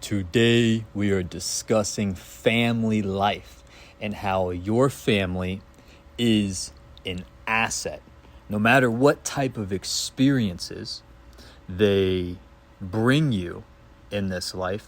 Today we are discussing family life and how your family is an asset. No matter what type of experiences they bring you in this life,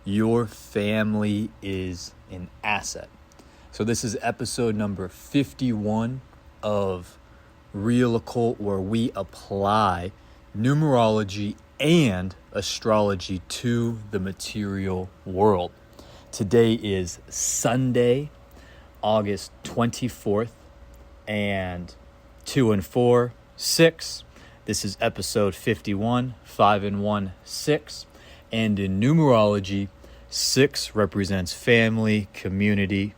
your family is an asset. So this is episode number 51 of Real Occult, where we apply numerology and astrology to the material world. Today is Sunday, August 24th, and 2 and 4, 6. This is episode 51, 5 and 1, 6. And in numerology, 6 represents family, community,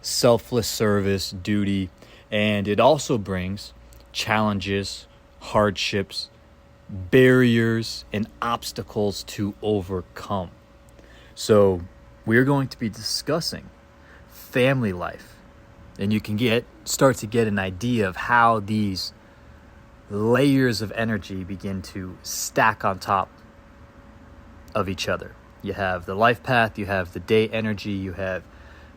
selfless service, duty, and it also brings challenges, hardships, barriers, and obstacles to overcome. So we're going to be discussing family life, and you can start to get an idea of how these layers of energy begin to stack on top of each other. You have the life path, you have the day energy, you have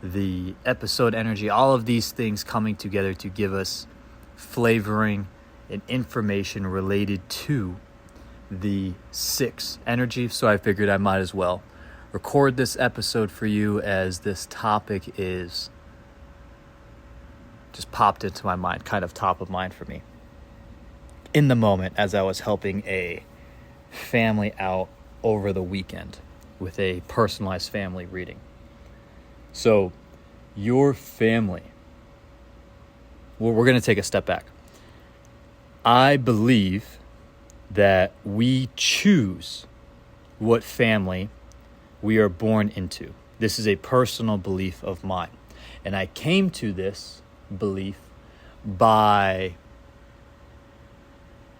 the episode energy, all of these things coming together to give us flavoring and information related to the 6 energy. So I figured I might as well record this episode for you, as this topic is just popped into my mind, kind of top of mind for me in the moment as I was helping a family out over the weekend with a personalized family reading. So your family, well, we're going to take a step back. I believe that we choose what family we are born into. This is a personal belief of mine. And I came to this belief by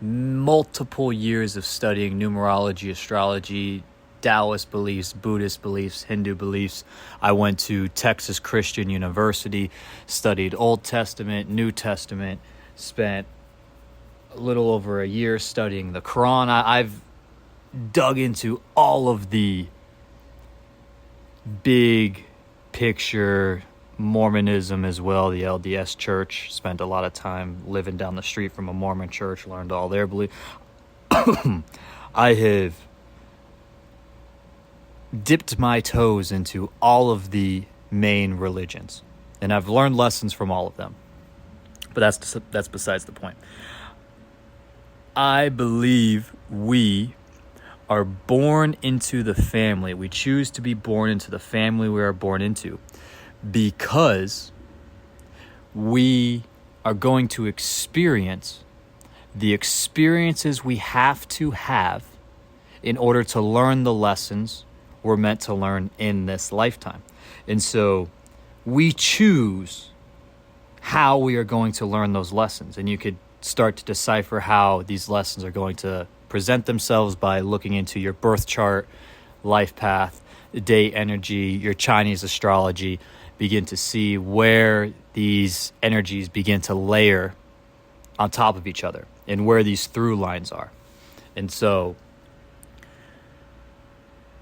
multiple years of studying numerology, astrology, Taoist beliefs, Buddhist beliefs, Hindu beliefs. I went to Texas Christian University, studied Old Testament, New Testament, spent a little over a year studying the Quran. I've dug into all of the big picture Mormonism as well, the LDS Church. Spent a lot of time living down the street from a Mormon church, learned all their beliefs. I have dipped my toes into all of the main religions, and I've learned lessons from all of them. But that's besides the point. I believe we are born into the family. We choose to be born into the family we are born into because we are going to experience the experiences we have to have in order to learn the lessons we're meant to learn in this lifetime. And so we choose how we are going to learn those lessons. And you could start to decipher how these lessons are going to present themselves by looking into your birth chart, life path, day energy, your Chinese astrology. Begin to see where these energies begin to layer on top of each other and where these through lines are. And so,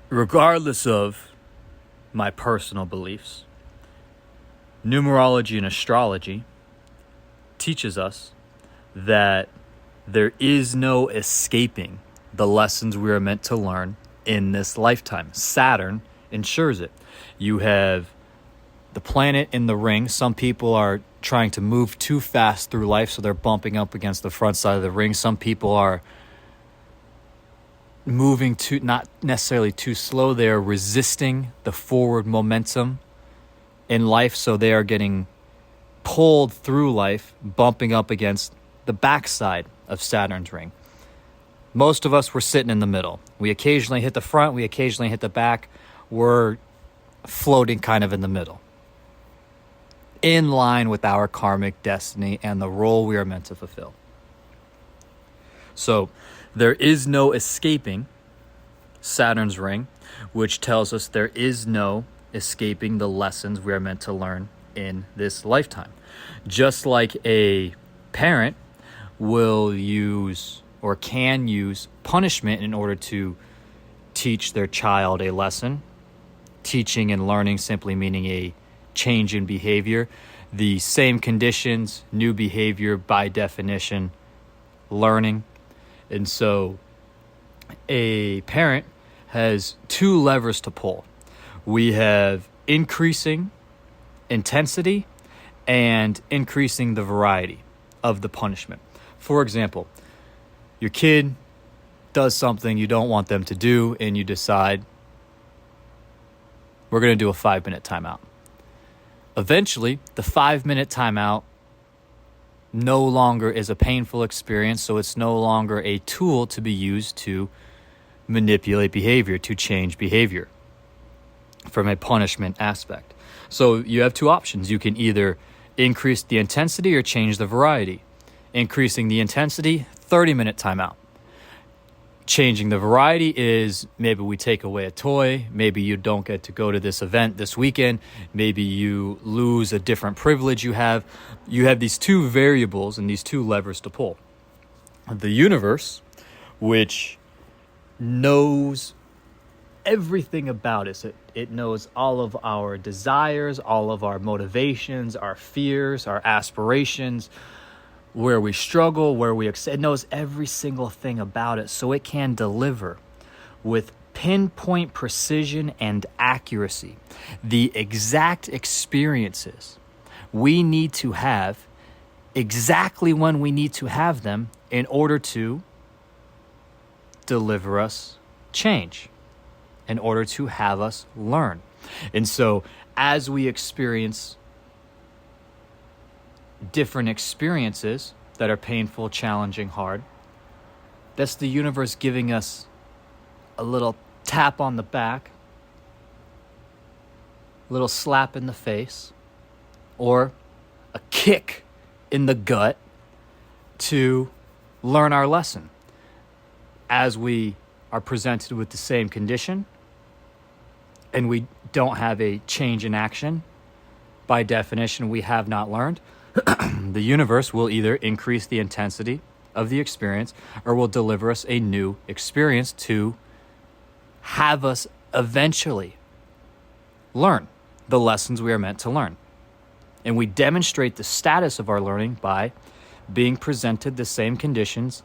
regardless of my personal beliefs, numerology and astrology teaches us that there is no escaping the lessons we are meant to learn in this lifetime. Saturn ensures it. You have the planet in the ring. Some people are trying to move too fast through life, so they're bumping up against the front side of the ring. Some people are moving not necessarily too slow. They are resisting the forward momentum in life, so they are getting pulled through life, bumping up against the backside of Saturn's ring. Most of us were sitting in the middle. We occasionally hit the front, we occasionally hit the back. We're floating kind of in the middle, in line with our karmic destiny and the role we are meant to fulfill. So there is no escaping Saturn's ring, which tells us there is no escaping the lessons we are meant to learn in this lifetime. Just like a parent will use or can use punishment in order to teach their child a lesson. Teaching and learning simply meaning a change in behavior. The same conditions, new behavior by definition, learning. And so a parent has two levers to pull. We have increasing intensity and increasing the variety of the punishment. For example, your kid does something you don't want them to do, and you decide, we're going to do a 5-minute timeout. Eventually, the 5-minute timeout no longer is a painful experience, so it's no longer a tool to be used to manipulate behavior, to change behavior from a punishment aspect. So you have two options. You can either increase the intensity or change the variety. Increasing the intensity, 30-minute timeout. Changing the variety is maybe we take away a toy, maybe you don't get to go to this event this weekend, maybe you lose a different privilege you have. You have these two variables and these two levers to pull. The universe, which knows everything about us. It knows all of our desires, all of our motivations, our fears, our aspirations, where we struggle, where we excel. It knows every single thing about it, so it can deliver with pinpoint precision and accuracy the exact experiences we need to have exactly when we need to have them in order to deliver us change, in order to have us learn. And so as we experience different experiences that are painful, challenging, hard, that's the universe giving us a little tap on the back, a little slap in the face, or a kick in the gut to learn our lesson. As we are presented with the same condition and we don't have a change in action, by definition, we have not learned. The universe will either increase the intensity of the experience or will deliver us a new experience to have us eventually learn the lessons we are meant to learn. And we demonstrate the status of our learning by being presented the same conditions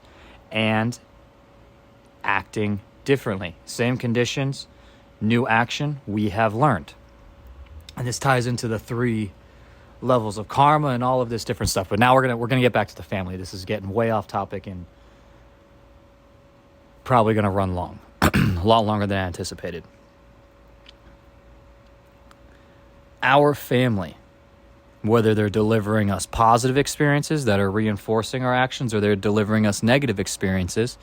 and acting differently. Same conditions, new action, we have learned. And this ties into the 3 levels of karma and all of this different stuff. But now we're gonna get back to the family. This is getting way off topic and probably gonna run long, a lot longer than I anticipated. Our family, whether they're delivering us positive experiences that are reinforcing our actions, or they're delivering us negative experiences,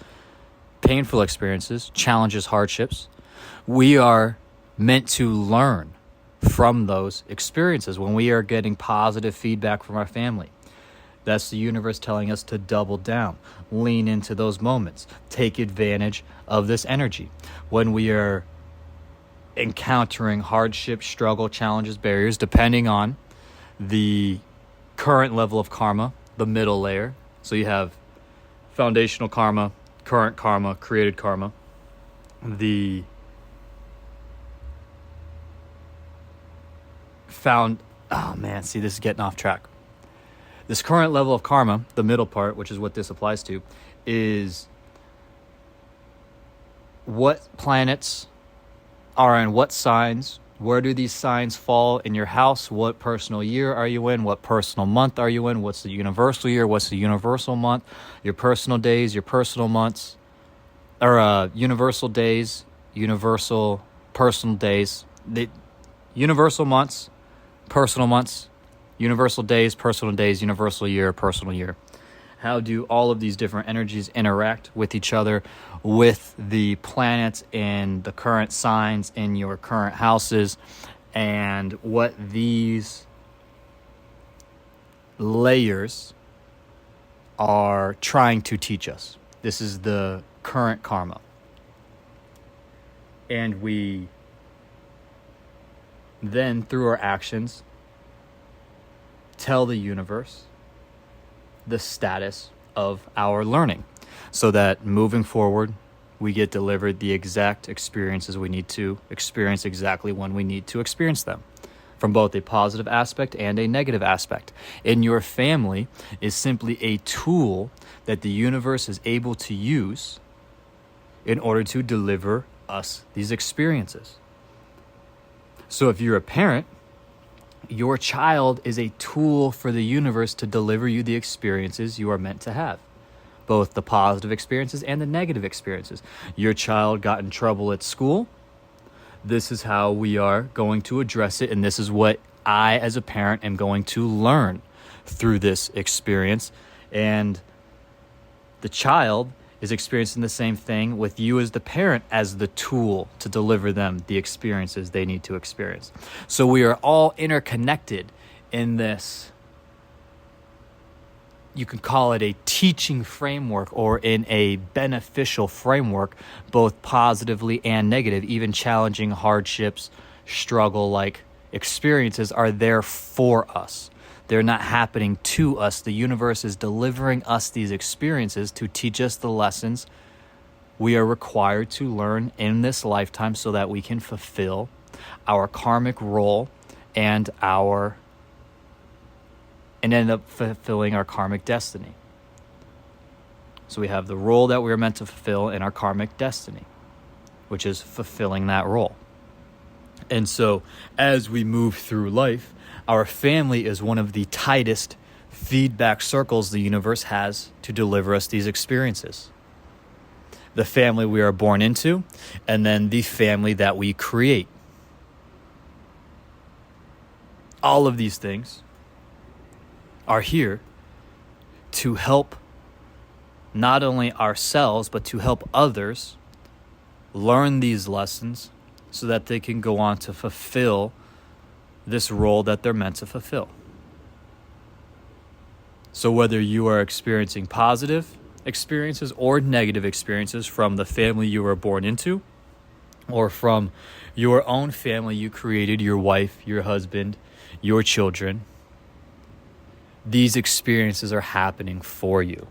painful experiences, challenges, hardships, we are meant to learn from those experiences. When we are getting positive feedback from our family, that's the universe telling us to double down, lean into those moments, take advantage of this energy. When we are encountering hardship, struggle, challenges, barriers, depending on the current level of karma, the middle layer. So you have foundational karma, current karma, created karma. The this is getting off track. This current level of karma, the middle part, which is what this applies to, is what planets are in what signs. Where do these signs fall in your house? What personal year are you in? What personal month are you in? What's the universal year? What's the universal month? Your personal days, your personal months, or universal days, universal personal days, the universal months, personal months, universal days, universal year, personal year. How do all of these different energies interact with each other, with the planets and the current signs in your current houses, and what these layers are trying to teach us? This is the current karma. And we then, through our actions, tell the universe the status of our learning, so that moving forward, we get delivered the exact experiences we need to experience exactly when we need to experience them, from both a positive aspect and a negative aspect. And your family is simply a tool that the universe is able to use in order to deliver us these experiences. So if you're a parent, your child is a tool for the universe to deliver you the experiences you are meant to have, both the positive experiences and the negative experiences. Your child got in trouble at school. This is how we are going to address it, and this is what I, as a parent, am going to learn through this experience. And the child is experiencing the same thing with you as the parent as the tool to deliver them the experiences they need to experience. So we are all interconnected in this, you can call it a teaching framework, or in a beneficial framework, both positively and negative. Even challenging hardships, struggle-like experiences are there for us. They're not happening to us. The universe is delivering us these experiences to teach us the lessons we are required to learn in this lifetime so that we can fulfill our karmic role and end up fulfilling our karmic destiny. So we have the role that we are meant to fulfill in our karmic destiny, which is fulfilling that role. And so as we move through life, our family is one of the tightest feedback circles the universe has to deliver us these experiences. The family we are born into, and then the family that we create. All of these things are here to help not only ourselves, but to help others learn these lessons so that they can go on to fulfill this role that they're meant to fulfill. So whether you are experiencing positive experiences or negative experiences from the family you were born into, or from your own family you created, your wife, your husband, your children, these experiences are happening for you.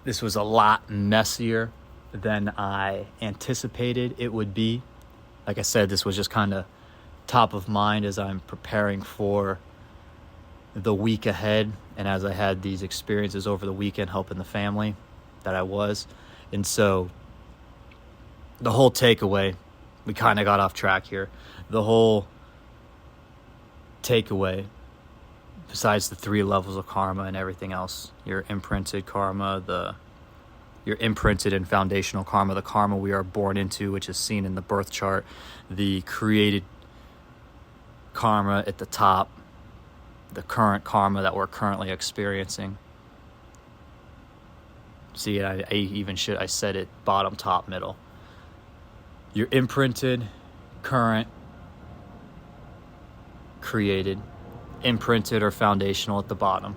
This was a lot messier than I anticipated it would be. Like I said, this was just kind of top of mind as I'm preparing for the week ahead, and as I had these experiences over the weekend helping the family that I was. And so the whole takeaway, we kind of got off track here. The whole takeaway, besides the 3 levels of karma and everything else, your imprinted karma, your imprinted and foundational karma, the karma we are born into, which is seen in the birth chart, the created karma at the top, the current karma that we're currently experiencing. See, I said it bottom, top, middle. Your imprinted, current, created, imprinted or foundational at the bottom.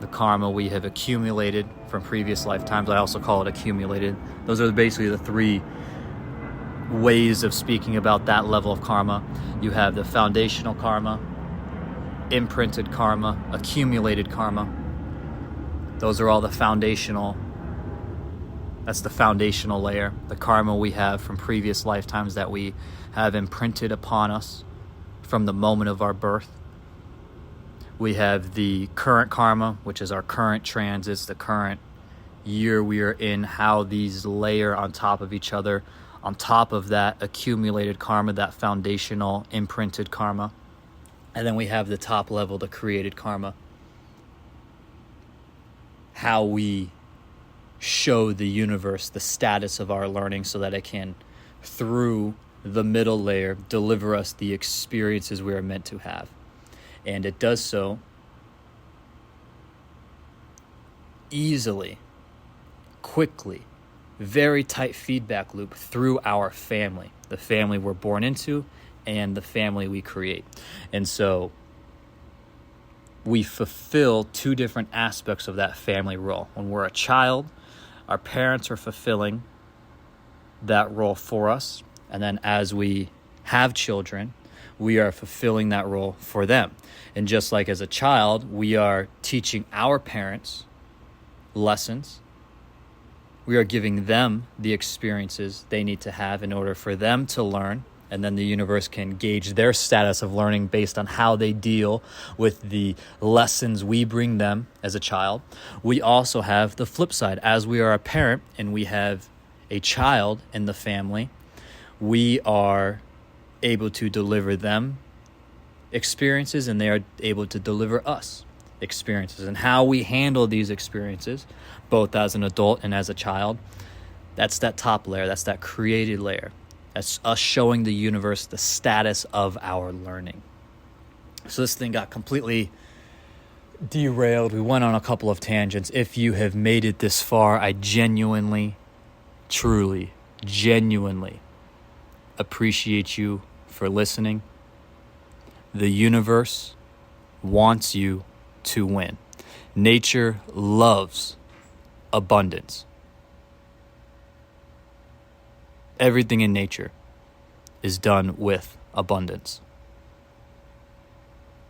The karma we have accumulated from previous lifetimes. I also call it accumulated. Those are basically the 3 ways of speaking about that level of karma. You have the foundational karma, imprinted karma, accumulated karma. Those are all the foundational. That's the foundational layer. The karma we have from previous lifetimes that we have imprinted upon us from the moment of our birth. We have the current karma, which is our current transits, the current year we are in, how these layer on top of each other. On top of that accumulated karma, that foundational imprinted karma. And then we have the top level, the created karma. How we show the universe the status of our learning so that it can, through the middle layer, deliver us the experiences we are meant to have. And it does so easily, quickly, very tight feedback loop through our family, the family we're born into and the family we create. And so we fulfill 2 different aspects of that family role. When we're a child, our parents are fulfilling that role for us. And then as we have children, we are fulfilling that role for them. And just like as a child, we are teaching our parents lessons. We are giving them the experiences they need to have in order for them to learn. And then the universe can gauge their status of learning based on how they deal with the lessons we bring them as a child. We also have the flip side. As we are a parent and we have a child in the family, we are able to deliver them experiences and they are able to deliver us experiences. And how we handle these experiences, both as an adult and as a child, that's that top layer, that's that created layer. That's us showing the universe the status of our learning. So this thing got completely derailed. We went on a couple of tangents. If you have made it this far, I genuinely, truly, genuinely appreciate you for listening. The universe wants you to win. Nature loves abundance. Everything in nature is done with abundance,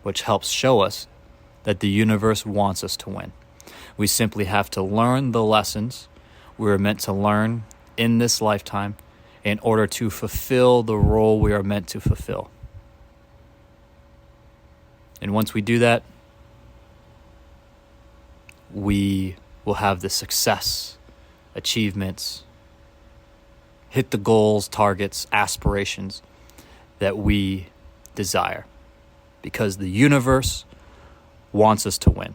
which helps show us that the universe wants us to win. We simply have to learn the lessons we're meant to learn in this lifetime in order to fulfill the role we are meant to fulfill. And once we do that, we will have the success, achievements, hit the goals, targets, aspirations that we desire. Because the universe wants us to win.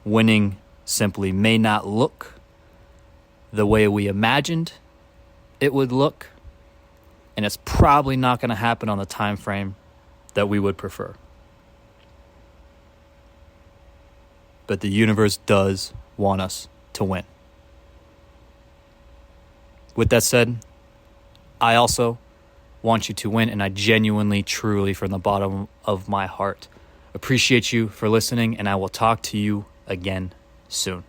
Winning simply may not look the way we imagined it would look, and it's probably not going to happen on the time frame that we would prefer. But the universe does want us to win. With that said, I also want you to win, and I genuinely, truly, from the bottom of my heart, appreciate you for listening, and I will talk to you again soon.